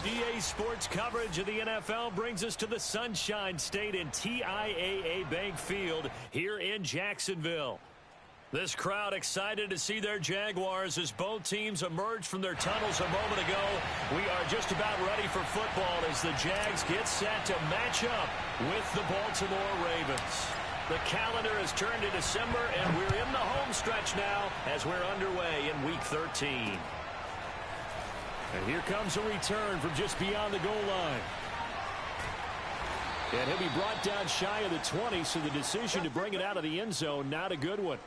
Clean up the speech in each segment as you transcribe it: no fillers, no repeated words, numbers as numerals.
EA Sports coverage of the NFL brings us to the Sunshine State and TIAA Bank Field here in Jacksonville. This crowd excited to see their Jaguars as both teams emerge from their tunnels a moment ago. We are just about ready for football as the Jags get set to match up with the Baltimore Ravens. The calendar has turned to December, and we're in the home stretch now as we're underway in Week 13. And here comes a return from just beyond the goal line. And he'll be brought down shy of the 20, so the decision to bring it out of the end zone, not a good one.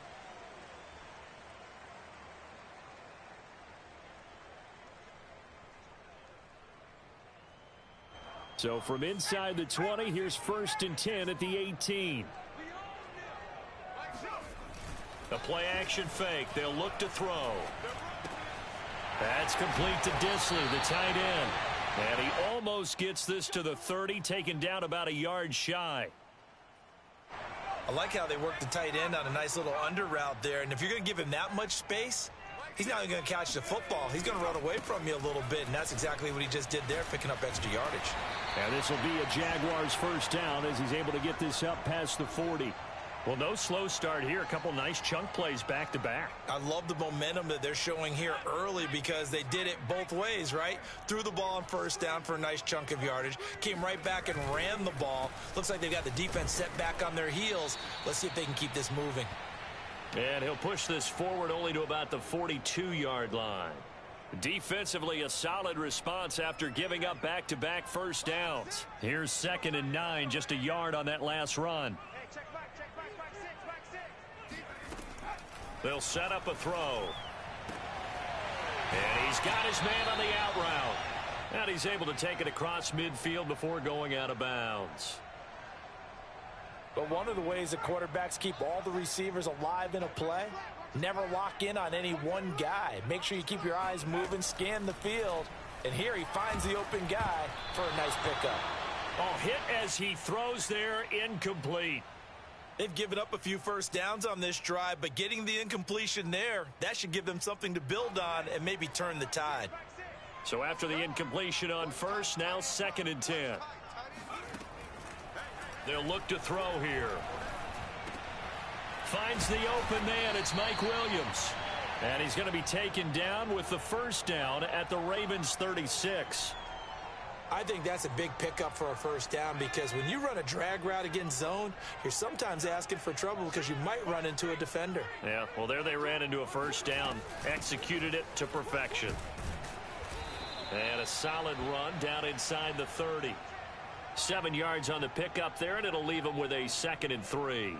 So from inside the 20, here's 1st and 10 at the 18. A play-action fake. They'll look to throw. That's complete to Disley, the tight end. And he almost gets this to the 30, taken down about a yard shy. I like how they work the tight end on a nice little under route there. And if you're going to give him that much space, he's not even going to catch the football. He's going to run away from you a little bit, and that's exactly what he just did there, picking up extra yardage. And this will be a Jaguars first down as he's able to get this up past the 40. Well, no slow start here. A couple nice chunk plays back-to-back. I love the momentum that they're showing here early because they did it both ways, right? Threw the ball on first down for a nice chunk of yardage. Came right back and ran the ball. Looks like they've got the defense set back on their heels. Let's see if they can keep this moving. And he'll push this forward only to about the 42-yard line. Defensively, a solid response after giving up back-to-back first downs. Here's 2nd and 9, just a yard on that last run. They'll set up a throw. And he's got his man on the out route. And he's able to take it across midfield before going out of bounds. But one of the ways that quarterbacks keep all the receivers alive in a play, never lock in on any one guy. Make sure you keep your eyes moving, scan the field. And here he finds the open guy for a nice pickup. Oh, hit as he throws there, incomplete. They've given up a few first downs on this drive, but getting the incompletion there, that should give them something to build on and maybe turn the tide. So after the incompletion on first, now 2nd and 10. They'll look to throw here. Finds the open man. It's Mike Williams. And he's going to be taken down with the first down at the Ravens 36. I think that's a big pickup for a first down because when you run a drag route against zone, you're sometimes asking for trouble because you might run into a defender. Yeah, well, there they ran into a first down, executed it to perfection. And a solid run down inside the 30. 7 yards on the pickup there, and it'll leave them with a 2nd and 3.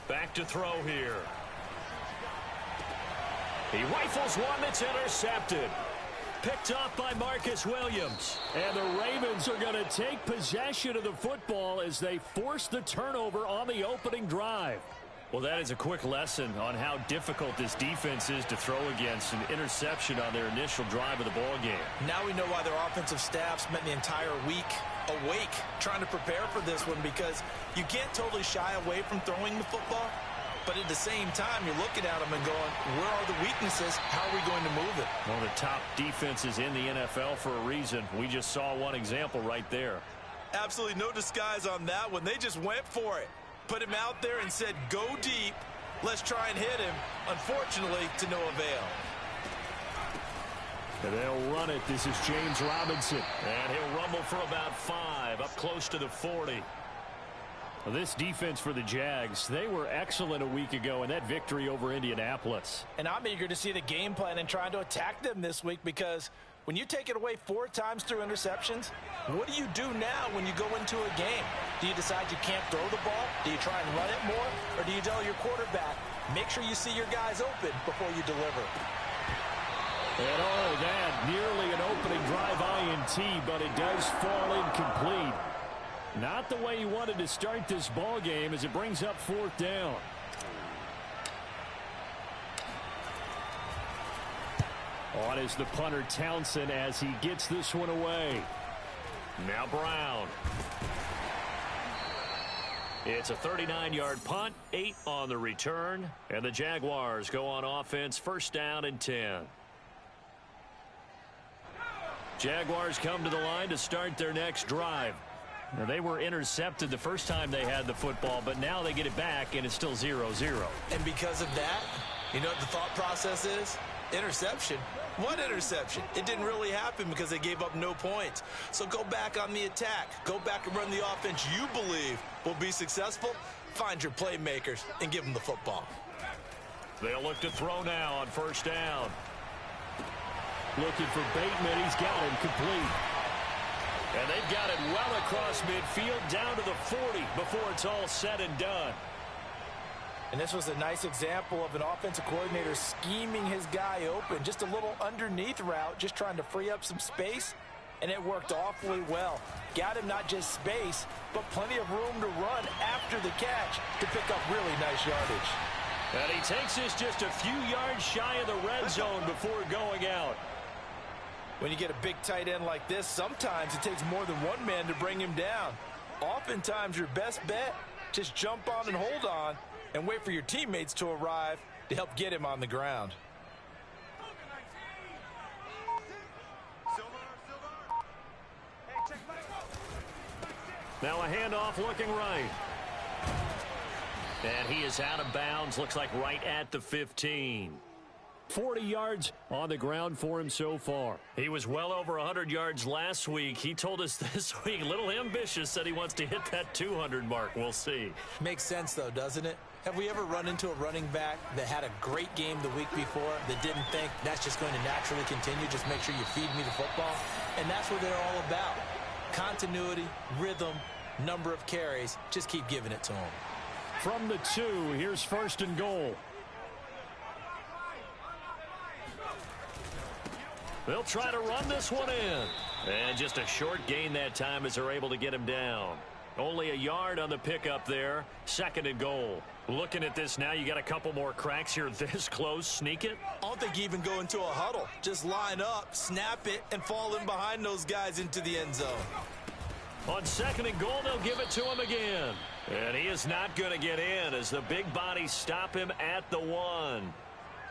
Back to throw here. He rifles one that's intercepted. Picked off by Marcus Williams. And the Ravens are going to take possession of the football as they force the turnover on the opening drive. Well, that is a quick lesson on how difficult this defense is to throw against an interception on their initial drive of the ball game. Now we know why their offensive staff spent the entire week awake trying to prepare for this one because you can't totally shy away from throwing the football. But at the same time, you're looking at them and going, where are the weaknesses? How are we going to move it? One of the top defenses in the NFL for a reason. We just saw one example right there. Absolutely no disguise on that one. They just went for it. Put him out there and said, go deep. Let's try and hit him. Unfortunately, to no avail. And they'll run it. This is James Robinson. And he'll rumble for about 5, up close to the 40. Well, this defense for the Jags, they were excellent a week ago in that victory over Indianapolis. And I'm eager to see the game plan and trying to attack them this week because when you take it away 4 times through interceptions, what do you do now when you go into a game? Do you decide you can't throw the ball? Do you try and run it more? Or do you tell your quarterback, make sure you see your guys open before you deliver? And oh, that nearly an opening drive INT, but it does fall incomplete. Not the way he wanted to start this ball game as it brings up 4th down. On is the punter Townsend as he gets this one away. Now Brown. It's a 39-yard punt, 8 on the return, and the Jaguars go on offense, first down and 10. Jaguars come to the line to start their next drive. Now, they were intercepted the first time they had the football, but now they get it back, and it's still 0-0. And because of that, you know what the thought process is? Interception. What interception? It didn't really happen because they gave up no points. So go back on the attack. Go back and run the offense you believe will be successful. Find your playmakers and give them the football. They'll look to throw now on first down. Looking for Bateman. He's got him complete. And they've got it well across midfield down to the 40 before it's all said and done. And this was a nice example of an offensive coordinator scheming his guy open. Just a little underneath route, just trying to free up some space, and it worked awfully well. Got him not just space, but plenty of room to run after the catch to pick up really nice yardage. And he takes this just a few yards shy of the red zone before going out. When you get a big tight end like this, sometimes it takes more than one man to bring him down. Oftentimes, your best bet, just jump on and hold on, and wait for your teammates to arrive to help get him on the ground. Now a handoff looking right. And he is out of bounds, looks like right at the 15. 40 yards on the ground for him so far. He was well over 100 yards last week. He told us this week, a little ambitious, said he wants to hit that 200 mark. We'll see. Makes sense, though, doesn't it? Have we ever run into a running back that had a great game the week before that didn't think that's just going to naturally continue? Just make sure you feed me the football. And that's what they're all about. Continuity, rhythm, number of carries. Just keep giving it to them. From the 2, here's first and goal. They'll try to run this one in. And just a short gain that time as they're able to get him down. Only a yard on the pickup there. Second and goal. Looking at this now, you got a couple more cracks here this close. Sneak it. I don't think you even go into a huddle. Just line up, snap it, and fall in behind those guys into the end zone. On second and goal, they'll give it to him again. And he is not going to get in as the big bodies stop him at the 1.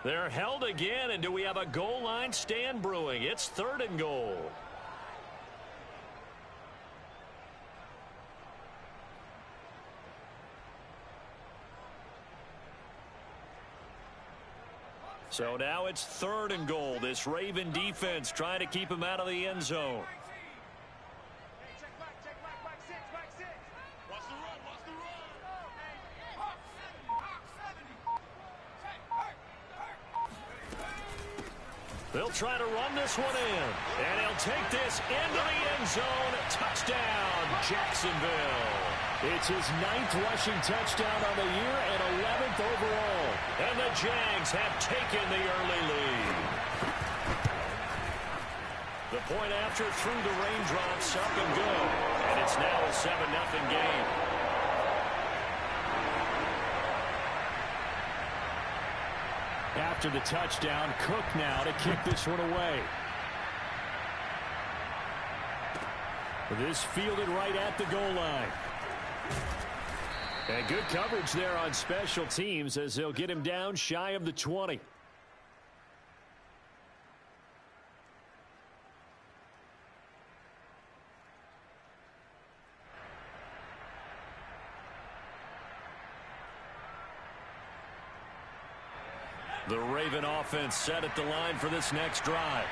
They're held again, and do we have a goal line stand brewing? It's third and goal. So now it's third and goal. This Raven defense trying to keep him out of the end zone. They'll try to run this one in. And he'll take this into the end zone. Touchdown, Jacksonville. It's his 9th rushing touchdown on the year and 11th overall. And the Jags have taken the early lead. The point after through the raindrops, up and good. And it's now a 7-0 game. After the touchdown, Cook now to kick this one away. This fielded right at the goal line. And good coverage there on special teams as they'll get him down shy of the 20. The Raven offense set at the line for this next drive.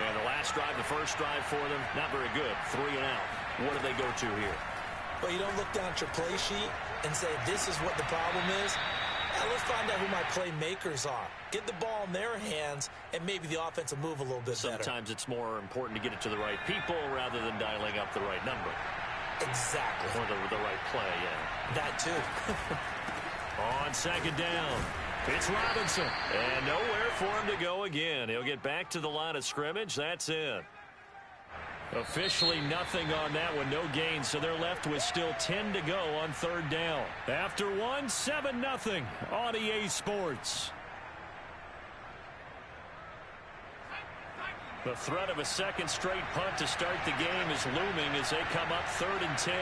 And the last drive, the first drive for them, not very good. 3 and out. What do they go to here? Well, you don't look down at your play sheet and say, this is what the problem is. Now, let's find out who my playmakers are. Get the ball in their hands, and maybe the offense will move a little bit better. Sometimes it's more important to get it to the right people rather than dialing up the right number. Exactly. Or the right play, yeah. That, too. On second down, it's Robinson. And nowhere for him to go again. He'll get back to the line of scrimmage. That's it. Officially nothing on that one, no gain, so they're left with still 10 to go on third down. After one, 7-0 on EA Sports. The threat of a second straight punt to start the game is looming as they come up 3rd and 10.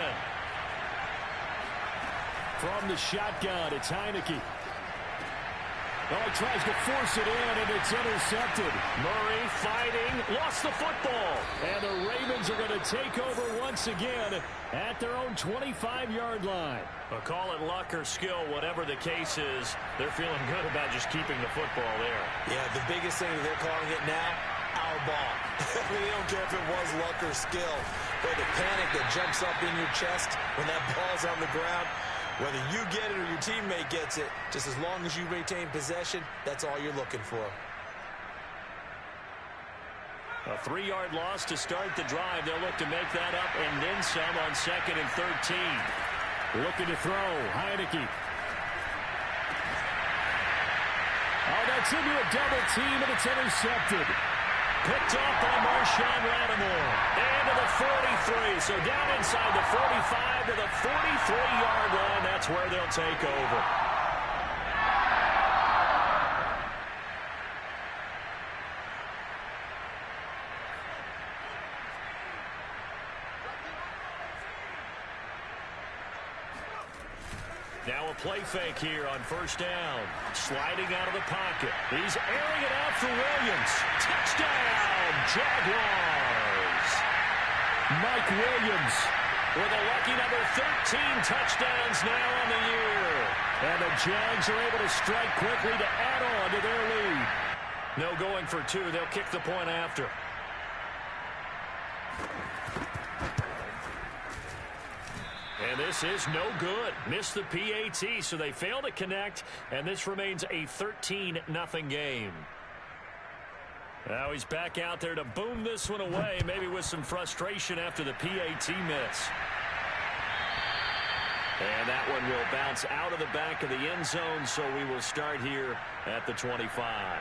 From the shotgun, it's Heineke. Oh, he tries to force it in, and it's intercepted. Murray fighting, lost the football. And the Ravens are going to take over once again at their own 25-yard line. Well, call it luck or skill, whatever the case is, they're feeling good about just keeping the football there. Yeah, the biggest thing that they're calling it now, our ball. They don't care if it was luck or skill. But the panic that jumps up in your chest when that ball's on the ground, whether you get it or your teammate gets it, just as long as you retain possession, that's all you're looking for. A 3-yard loss to start the drive. They'll look to make that up and then some on 2nd and 13. Looking to throw. Heineke. Oh, that's into a double team, and it's intercepted. Picked up by Marshawn Lattimore. And to the 43. So down inside the 45 to the 43-yard line. That's where they'll take over. Now a play fake here on 1st down. Sliding out of the pocket. He's airing it out for Williams. Touchdown, Jaguars. Mike Williams with a lucky number 13 touchdowns now on the year. And the Jags are able to strike quickly to add on to their lead. No going for 2. They'll kick the point after. And this is no good. Missed the PAT, so they fail to connect, and this remains a 13-0 game. Now he's back out there to boom this one away, maybe with some frustration after the PAT miss. And that one will bounce out of the back of the end zone, so we will start here at the 25.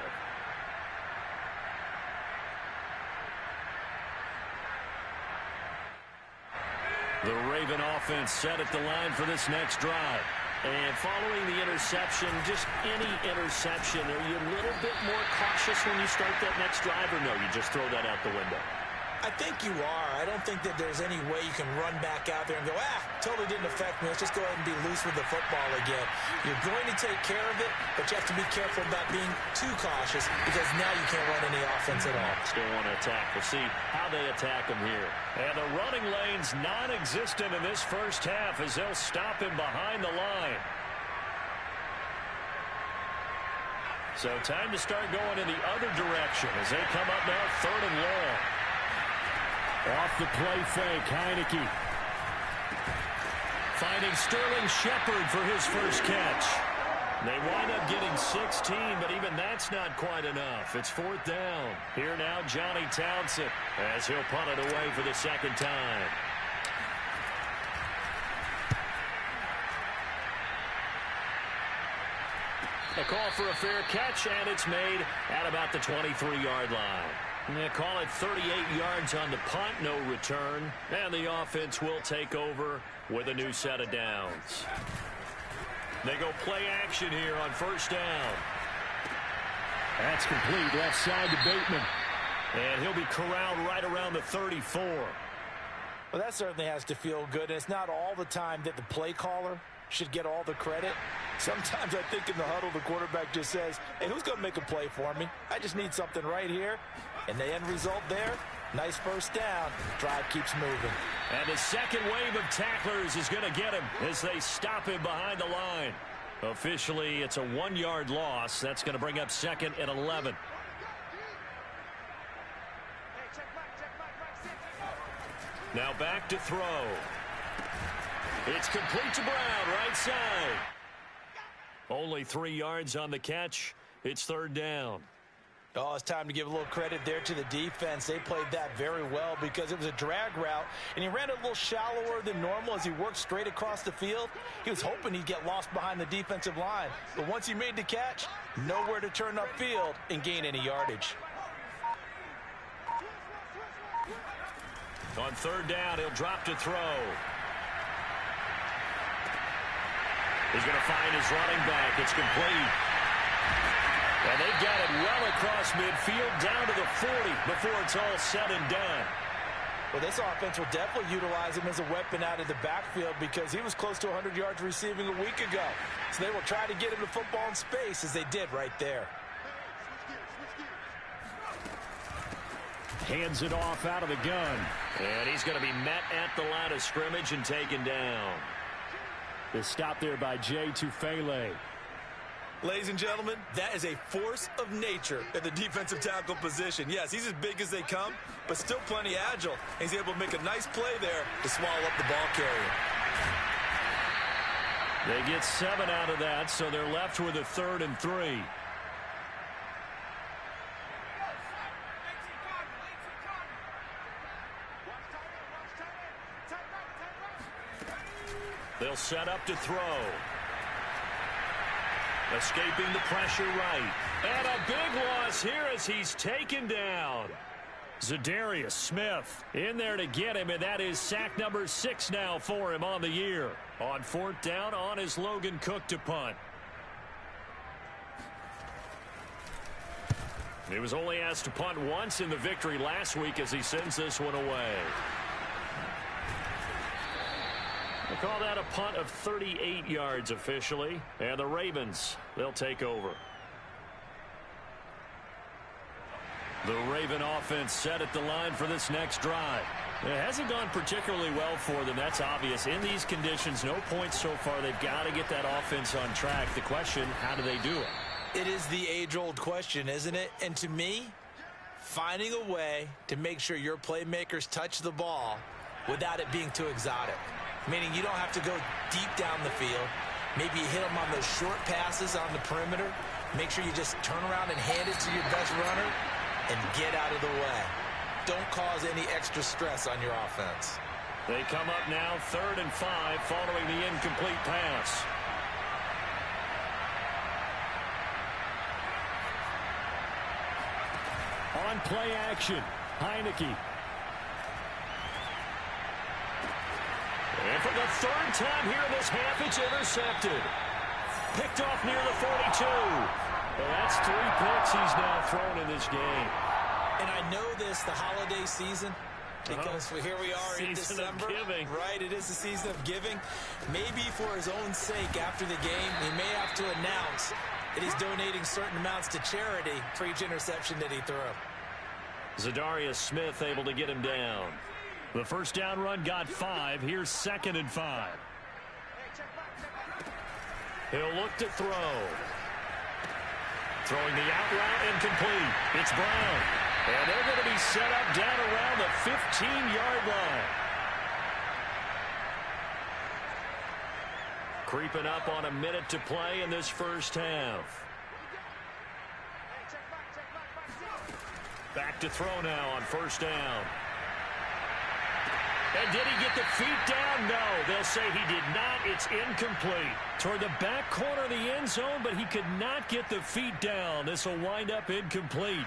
The Raven offense set at the line for this next drive. And following the interception, just any interception, are you a little bit more cautious when you start that next drive, or no, you just throw that out the window? I think you are. I don't think that there's any way you can run back out there and go, totally didn't affect me. Let's just go ahead and be loose with the football again. You're going to take care of it, but you have to be careful about being too cautious because now you can't run any offense at all. Still want to attack. We'll see how they attack him here. And the running lane's non-existent in this first half as they'll stop him behind the line. So time to start going in the other direction as they come up now 3rd and long. Off the play fake, Heineke. Finding Sterling Shepard for his first catch. They wind up getting 16, but even that's not quite enough. It's 4th down. Here now, Johnny Townsend, as he'll punt it away for the 2nd time. A call for a fair catch, and it's made at about the 23-yard line. They call it 38 yards on the punt, no return. And the offense will take over with a new set of downs. They go play action here on 1st down. That's complete, left side to Bateman. And he'll be corralled right around the 34. Well, that certainly has to feel good. And it's not all the time that the play caller should get all the credit. Sometimes I think in the huddle, the quarterback just says, hey, who's going to make a play for me? I just need something right here. And the end result there, nice 1st down. Drive keeps moving. And the second wave of tacklers is going to get him as they stop him behind the line. Officially, it's a 1-yard loss. That's going to bring up 2nd and 11. Now back to throw. It's complete to Brown, right side. Only 3 yards on the catch. It's 3rd down. Oh, it's time to give a little credit there to the defense. They played that very well because it was a drag route, and he ran it a little shallower than normal as he worked straight across the field. He was hoping he'd get lost behind the defensive line, but once he made the catch, nowhere to turn upfield and gain any yardage. On 3rd down, he'll drop to throw. He's going to find his running back. It's complete. And they've got it well across midfield down to the 40 before it's all said and done. Well, this offense will definitely utilize him as a weapon out of the backfield because he was close to 100 yards receiving a week ago. So they will try to get him the football in space as they did right there. Hands it off out of the gun. And he's going to be met at the line of scrimmage and taken down. The stop there by Jay Tufele. Ladies and gentlemen, that is a force of nature at the defensive tackle position. Yes, he's as big as they come, but still plenty agile. He's able to make a nice play there to swallow up the ball carrier. They get 7 out of that, so they're left with a 3rd and 3. They'll set up to throw. Escaping the pressure right. And a big loss here as he's taken down. Zadarius Smith in there to get him, and that is sack number 6 now for him on the year. On 4th down, on his Logan Cook to punt. He was only asked to punt once in the victory last week as he sends this one away. They call that a punt of 38 yards officially. And the Ravens, they'll take over. The Raven offense set at the line for this next drive. It hasn't gone particularly well for them. That's obvious. In these conditions, no points so far. They've got to get that offense on track. The question, how do they do it? It is the age-old question, isn't it? And to me, finding a way to make sure your playmakers touch the ball without it being too exotic. Meaning you don't have to go deep down the field. Maybe you hit them on those short passes on the perimeter. Make sure you just turn around and hand it to your best runner and get out of the way. Don't cause any extra stress on your offense. They come up now 3rd and 5 following the incomplete pass. On play action, Heineke. And for the 3rd time here in this half, it's intercepted. Picked off near the 42. Well, that's 3 picks he's now thrown in this game. And I know this, the holiday season, because here we are in December. Right, it is the season of giving. Maybe for his own sake after the game, he may have to announce that he's donating certain amounts to charity for each interception that he threw. Zadarius Smith able to get him down. The first down run got 5. Here's 2nd and 5. He'll look to throw. Throwing the out route incomplete. It's Brown. And they're going to be set up down around the 15-yard line. Creeping up on a minute to play in this first half. Back to throw now on 1st down. And did he get the feet down? No. They'll say he did not. It's incomplete. Toward the back corner of the end zone, but he could not get the feet down. This will wind up incomplete.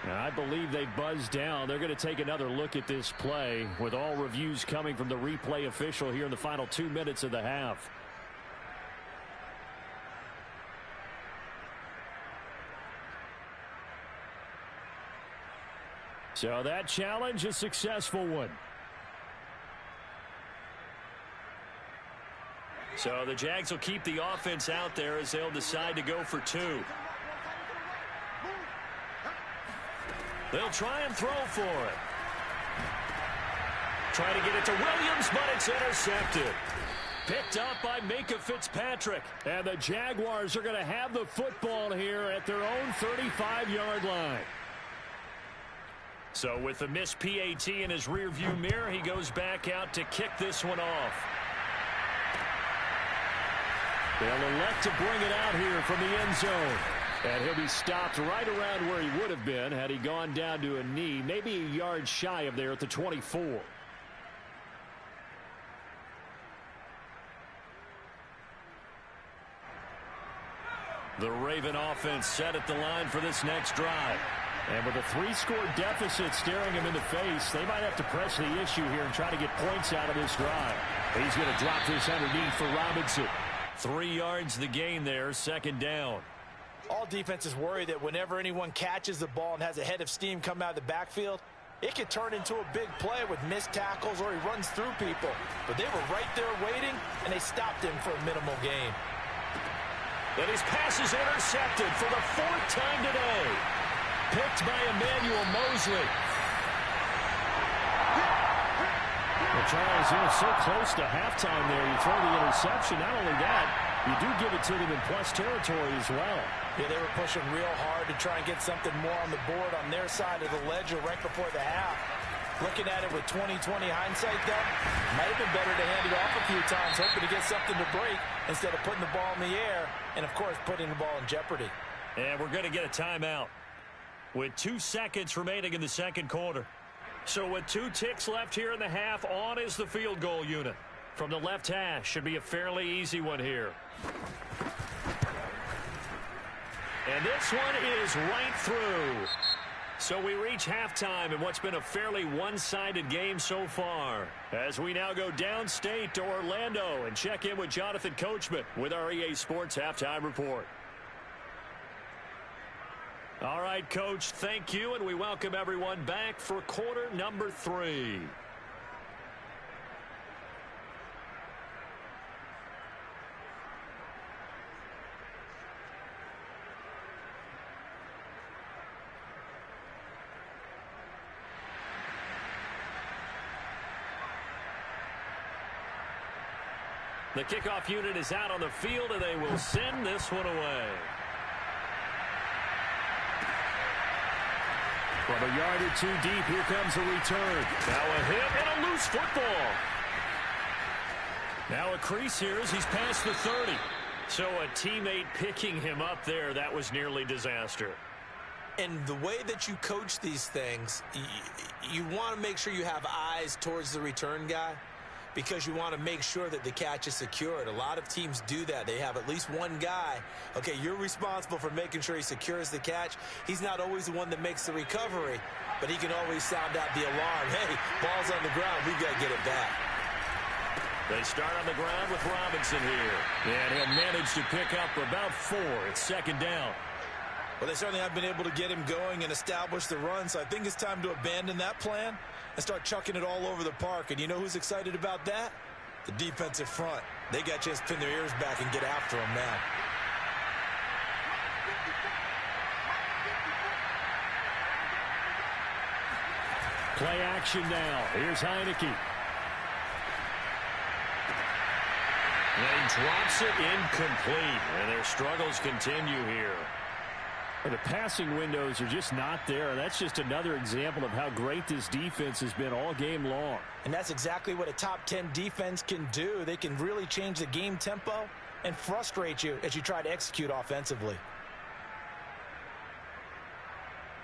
Now, I believe they buzzed down. They're going to take another look at this play with all reviews coming from the replay official here in the final 2 minutes of the half. So that challenge, a successful one. So the Jags will keep the offense out there as they'll decide to go for 2. They'll try and throw for it. Try to get it to Williams, but it's intercepted. Picked up by Minka Fitzpatrick. And the Jaguars are going to have the football here at their own 35-yard line. So with the missed PAT in his rearview mirror, he goes back out to kick this one off. They'll elect to bring it out here from the end zone. And he'll be stopped right around where he would have been had he gone down to a knee, maybe a yard shy of there at the 24. The Raven offense set at the line for this next drive. And with a 3-score deficit staring him in the face, they might have to press the issue here and try to get points out of this drive. He's going to drop this underneath for Robinson. 3 yards the gain there, 2nd down. All defenses worry that whenever anyone catches the ball and has a head of steam come out of the backfield, It could turn into a big play with missed tackles or he runs through people. But they were right there waiting, and they stopped him for a minimal gain. And his pass is intercepted for the 4th time today. Picked by Emmanuel Mosley. Well, Charles, so close to halftime there. You throw the interception. Not only that, you do give it to them in plus territory as well. Yeah, they were pushing real hard to try and get something more on the board on their side of the ledger right before the half. Looking at it with 20/20 hindsight, though, might have been better to hand it off a few times, hoping to get something to break instead of putting the ball in the air and, of course, putting the ball in jeopardy. And we're going to get a timeout with 2 seconds remaining in the second quarter. So with 2 ticks left here in the half, on is the field goal unit. From the left hash, should be a fairly easy one here. And this one is right through. So we reach halftime in what's been a fairly one-sided game so far. As we now go downstate to Orlando and check in with Jonathan Coachman with our EA Sports Halftime Report. All right, Coach, thank you, and we welcome everyone back for quarter number 3. The kickoff unit is out on the field, and they will send this one away. From a yard or 2 deep, here comes a return. Now a hit and a loose football. Now a crease here as he's past the 30. So a teammate picking him up there, that was nearly disaster. And the way that you coach these things, you want to make sure you have eyes towards the return guy, because you want to make sure that the catch is secured. A lot of teams do that. They have at least one guy. Okay, you're responsible for making sure he secures the catch. He's not always the one that makes the recovery, but he can always sound out the alarm. Hey, ball's on the ground. We've got to get it back. They start on the ground with Robinson here. And he'll manage to pick up about 4. It's second down. Well, they certainly have been able to get him going and establish the run, so I think it's time to abandon that plan and start chucking it all over the park. And you know who's excited about that? The defensive front. They got a chance to pin their ears back and get after him now. Play action now. Here's Heineke. And he drops it incomplete. And their struggles continue here. The passing windows are just not there. And that's just another example of how great this defense has been all game long. And that's exactly what a top 10 defense can do. They can really change the game tempo and frustrate you as you try to execute offensively.